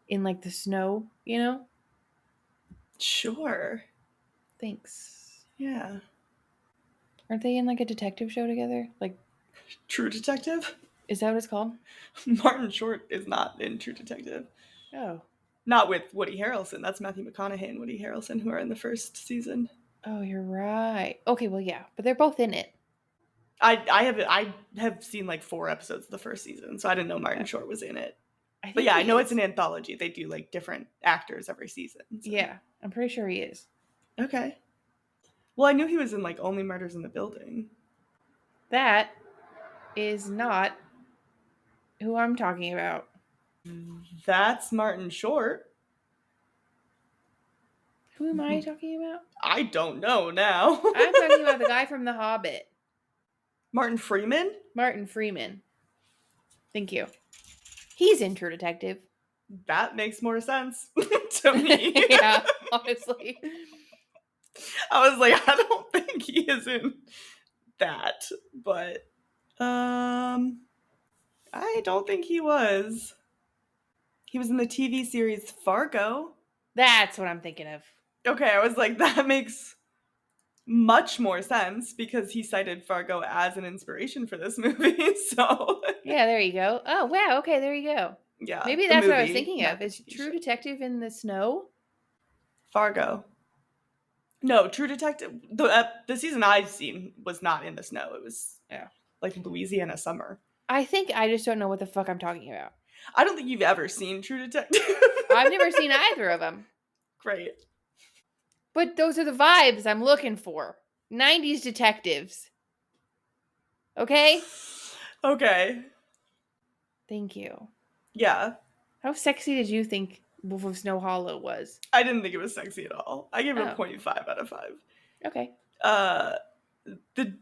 in like the snow, you know? Sure. Thanks. Yeah. Aren't they in like a detective show together? Like True Detective? Is that what it's called? Martin Short is not in True Detective. Oh. Not with Woody Harrelson. That's Matthew McConaughey and Woody Harrelson who are in the first season. Oh, you're right. Okay, well, yeah, but they're both in it. I have seen like 4 episodes of the first season, so I didn't know Martin Short was in it. But yeah, I know it's an anthology. They do like different actors every season. So. Yeah, I'm pretty sure he is. Okay. Well, I knew he was in like Only Murders in the Building. That is not who I'm talking about. That's Martin Short. Who am I talking about? I don't know now. I'm talking about the guy from The Hobbit. Martin Freeman? Martin Freeman. Thank you. He's in True Detective. That makes more sense to me. Yeah, honestly. I was like, I don't think he is in that, but I don't think he was. He was in the TV series Fargo. That's what I'm thinking of. Okay, I was like, that makes much more sense because he cited Fargo as an inspiration for this movie. So yeah, there you go. Oh wow, okay, there you go. Yeah, maybe that's what I was thinking of. Is True Detective in the snow? Fargo. No, True Detective. The season I've seen was not in the snow. It was like Louisiana summer. I think I just don't know what the fuck I'm talking about. I don't think you've ever seen True Detective. I've never seen either of them. Great. But those are the vibes I'm looking for. 90s detectives. Okay? Okay. Thank you. Yeah. How sexy did you think Wolf of Snow Hollow was? I didn't think it was sexy at all. I gave it a 0.5 out of 5. Okay. The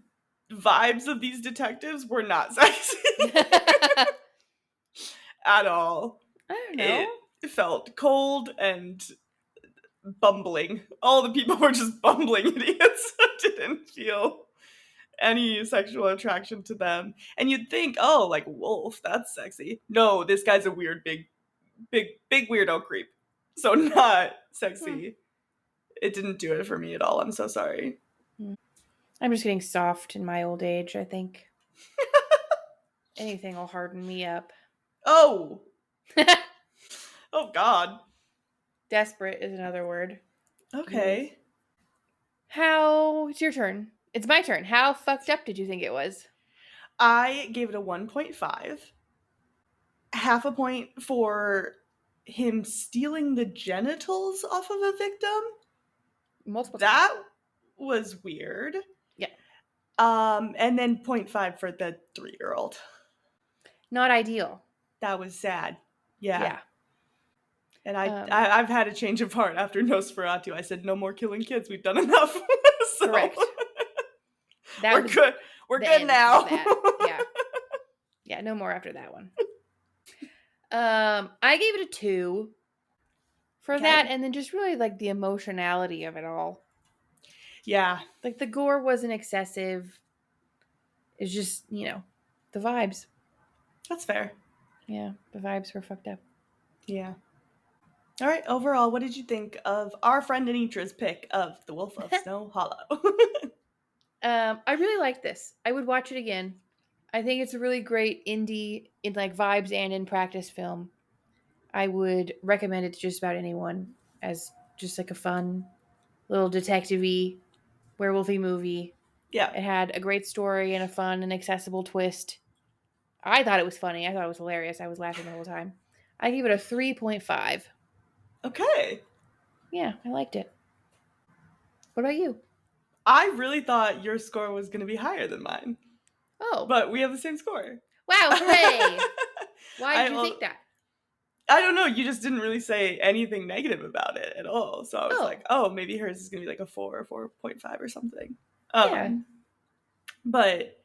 vibes of these detectives were not sexy. At all. I don't know. It felt cold and bumbling. All the people were just bumbling idiots. I didn't feel any sexual attraction to them. And you'd think, oh, like Wolf, that's sexy. No, this guy's a weird big big weirdo creep. So not sexy. It didn't do it for me at all. I'm so sorry. I'm just getting soft in my old age, I think. Anything will harden me up. Oh. Oh God. Desperate is another word. Okay. It's your turn. It's my turn. How fucked up did you think it was? I gave it a 1.5. Half a point for him stealing the genitals off of a victim. Multiple times. That was weird. Yeah. And then 0.5 for the 3-year-old. Not ideal. That was sad. Yeah. Yeah. And I've had a change of heart after Nosferatu. I said, no more killing kids. We've done enough. So, Correct. We're good. We're good now. Yeah. Yeah, no more after that one. I gave it a 2 for that, and then just really like the emotionality of it all. Yeah. Like the gore wasn't excessive. It's just, the vibes. That's fair. Yeah, the vibes were fucked up. Yeah. All right. Overall, what did you think of our friend Anitra's pick of The Wolf of Snow Hollow? I really like this. I would watch it again. I think it's a really great indie in like vibes and in practice film. I would recommend it to just about anyone as just like a fun little detective-y, werewolfy movie. Yeah. It had a great story and a fun and accessible twist. I thought it was funny. I thought it was hilarious. I was laughing the whole time. I gave it a 3.5. Okay. Yeah, I liked it. What about you? I really thought your score was going to be higher than mine. Oh. But we have the same score. Wow, hooray! Why did you think that? I don't know. You just didn't really say anything negative about it at all. So I was like, oh, maybe hers is going to be like a 4 or 4.5 or something. Yeah. But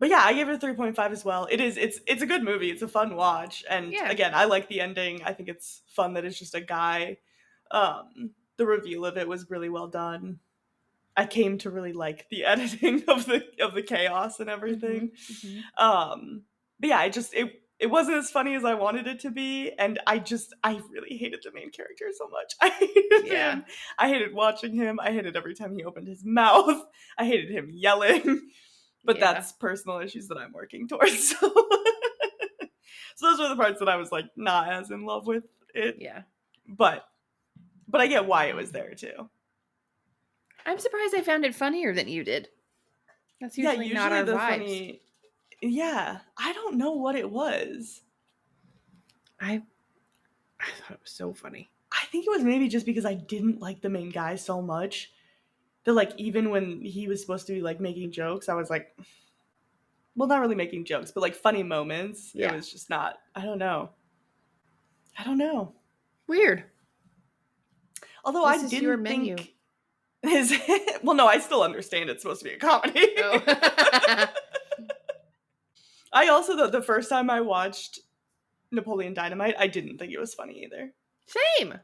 yeah, I gave it a 3.5 as well. It's a good movie. It's a fun watch. And again, I like the ending. I think it's fun that it's just a guy. The reveal of it was really well done. I came to really like the editing of the chaos and everything. Mm-hmm. But yeah, it wasn't as funny as I wanted it to be, and I really hated the main character so much. I hated him. I hated watching him. I hated every time he opened his mouth. I hated him yelling. But that's personal issues that I'm working towards. So those were the parts that I was like not as in love with it. Yeah. But I get why it was there too. I'm surprised I found it funnier than you did. That's usually not our vibes. Yeah, I don't know what it was. I thought it was so funny. I think it was maybe just because I didn't like the main guy so much that like even when he was supposed to be like making jokes, I was like, well, not really making jokes, but like funny moments. Yeah. It was just not. I don't know. Weird. Although I didn't think his. Well, no, I still understand it's supposed to be a comedy. Oh. I also thought the first time I watched Napoleon Dynamite, I didn't think it was funny either. Same.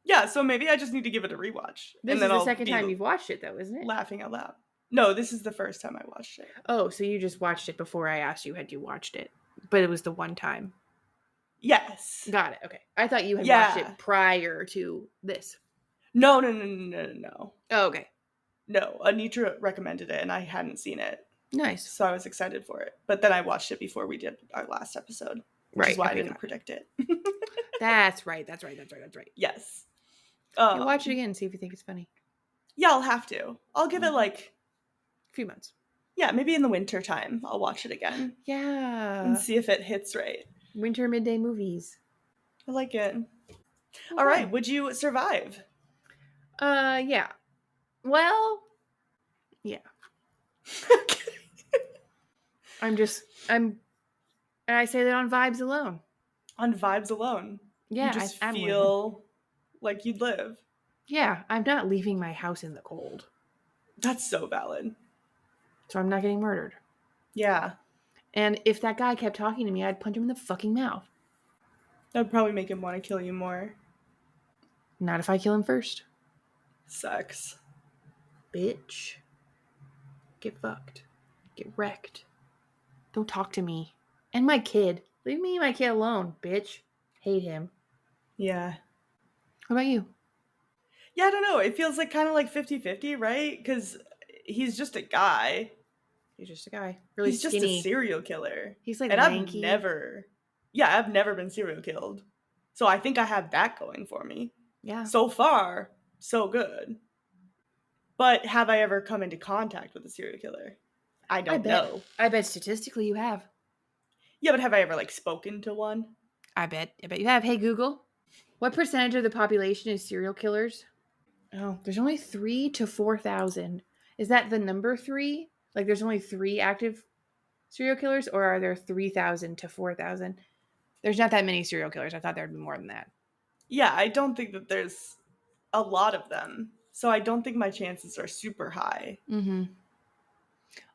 Yeah, so maybe I just need to give it a rewatch. This is the second time you've watched it, though, isn't it? Laughing out loud. No, this is the first time I watched it. Oh, so you just watched it before I asked you had you watched it, but it was the one time. Yes. Got it. Okay. I thought you had watched it prior to this. No. Oh, okay. No, Anitra recommended it, and I hadn't seen it. Nice. So I was excited for it. But then I watched it before we did our last episode. Which is why I didn't predict it. That's right. Yes. Watch it again and see if you think it's funny. Yeah, I'll have to. I'll give it like a few months. Yeah, maybe in the winter time I'll watch it again. Yeah. And see if it hits right. Winter midday movies. I like it. Okay. All right. Would you survive? Yeah. Well, yeah. And I say that on vibes alone. On vibes alone? Yeah. You just feel like you'd live. Yeah. I'm not leaving my house in the cold. That's so valid. So I'm not getting murdered. Yeah. And if that guy kept talking to me, I'd punch him in the fucking mouth. That would probably make him want to kill you more. Not if I kill him first. Sucks. Bitch. Get fucked. Get wrecked. Don't talk to me. And my kid. Leave me and my kid alone, bitch. Hate him. Yeah. What about you? Yeah, I don't know. It feels like kind of like 50-50, right? Because he's just a guy. He's just a guy. Really He's skinny. just a serial killer. He's like and lanky. I've never been serial killed. So I think I have that going for me. Yeah. So far, so good. But have I ever come into contact with a serial killer? I don't know. I bet statistically you have. Yeah, but have I ever like spoken to one? I bet you have. Hey Google, what percentage of the population is serial killers? Oh, there's only 3 to 4,000. Is that the number 3? Like there's only 3 active serial killers, or are there 3,000 to 4,000? There's not that many serial killers. I thought there'd be more than that. Yeah, I don't think that there's a lot of them. So I don't think my chances are super high. Mm-hmm.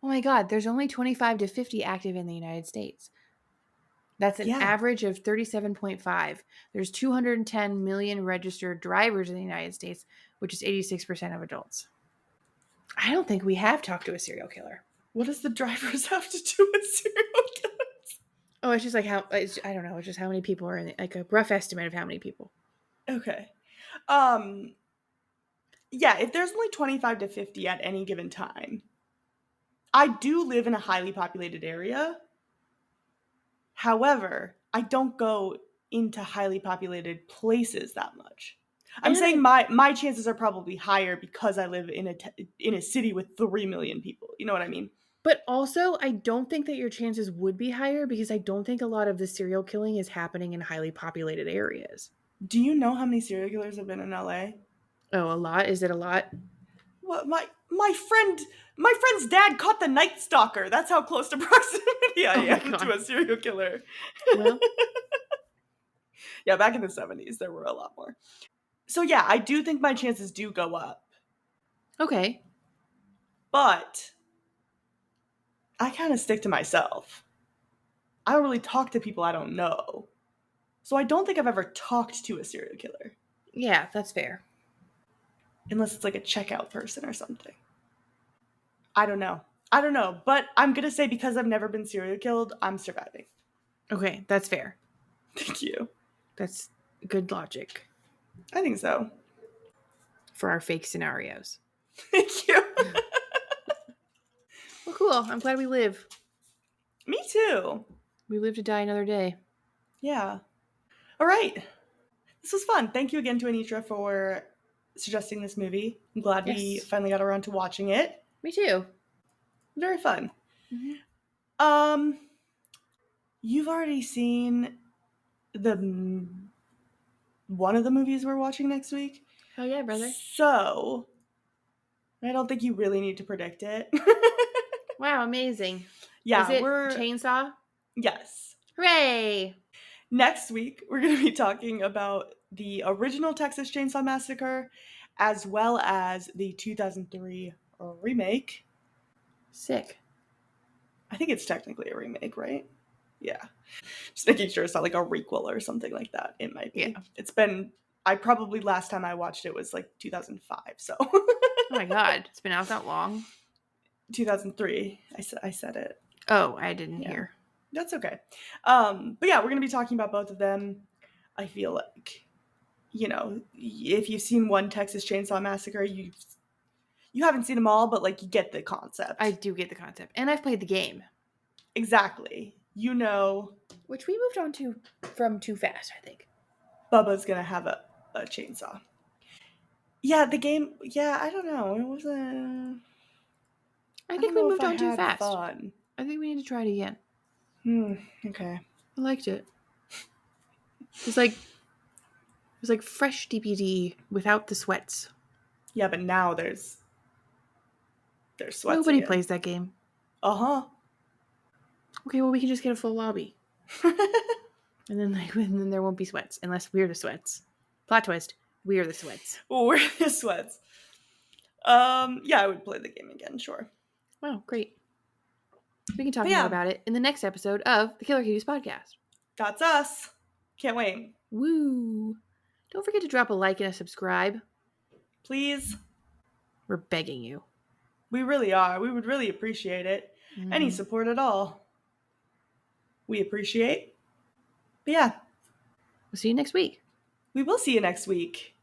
Oh my God, there's only 25 to 50 active in the United States. That's an average of 37.5. There's 210 million registered drivers in the United States, which is 86% of adults. I don't think we have talked to a serial killer. What does the drivers have to do with serial killers? Oh, it's just like I don't know. It's just how many people are in it, like a rough estimate of how many people. Okay. Yeah, if there's only 25 to 50 at any given time, I do live in a highly populated area. However, I don't go into highly populated places that much. I'm saying my chances are probably higher because I live in a city with 3 million people. You know what I mean? But also, I don't think that your chances would be higher because I don't think a lot of the serial killing is happening in highly populated areas. Do you know how many serial killers have been in LA? Oh, a lot? Is it a lot? What my friend's dad caught the Night Stalker. That's how close to proximity I am to a serial killer. Well, yeah, back in the 70s, there were a lot more. So yeah, I do think my chances do go up. Okay. But I kind of stick to myself. I don't really talk to people I don't know. So I don't think I've ever talked to a serial killer. Yeah, that's fair. Unless it's like a checkout person or something. I don't know. But I'm going to say because I've never been serial killed, I'm surviving. Okay, that's fair. Thank you. That's good logic I think so. for our fake scenarios. Thank you. Well, cool. I'm glad we live. Me too. We live to die another day. Yeah. All right. This was fun. Thank you again to Anitra for suggesting this movie. I'm glad we finally got around to watching it. Me too. Very fun. Mm-hmm. You've already seen one of the movies we're watching next week. Oh yeah, brother. So I don't think you really need to predict it. Wow, amazing. Yeah, is it Chainsaw? Yes. Hooray! Next week, we're going to be talking about the original Texas Chainsaw Massacre, as well as the 2003 remake. Sick. I think it's technically a remake, right? Yeah. Just making sure it's not like a requel or something like that. It might be. Yeah. It's been, last time I watched it was like 2005, so. Oh my God. It's been out that long? 2003. I said it. Oh, I didn't hear. That's okay. But yeah, we're going to be talking about both of them. I feel like, if you've seen one Texas Chainsaw Massacre, you haven't seen them all, but like you get the concept. I do get the concept. And I've played the game. Exactly. Which we moved on to from too fast, I think. Bubba's going to have a chainsaw. Yeah, the game, I don't know. It wasn't... I think we moved on too fast. Fun. I think we need to try it again. Okay. I liked it. It was like fresh DPD without the sweats. Yeah, but now there's sweats. Nobody plays that game. Uh-huh. Okay, well we can just get a full lobby. and then there won't be sweats unless we're the sweats. Plot twist, we're the sweats. We're the sweats. Yeah, I would play the game again, sure. Wow, great. We can talk more about it in the next episode of the Killer Cuties podcast. That's us. Can't wait. Woo. Don't forget to drop a like and a subscribe. Please. We're begging you. We really are. We would really appreciate it. Any support at all. We appreciate. But yeah. We'll see you next week. We will see you next week.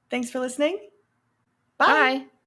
Thanks for listening. Bye. Bye.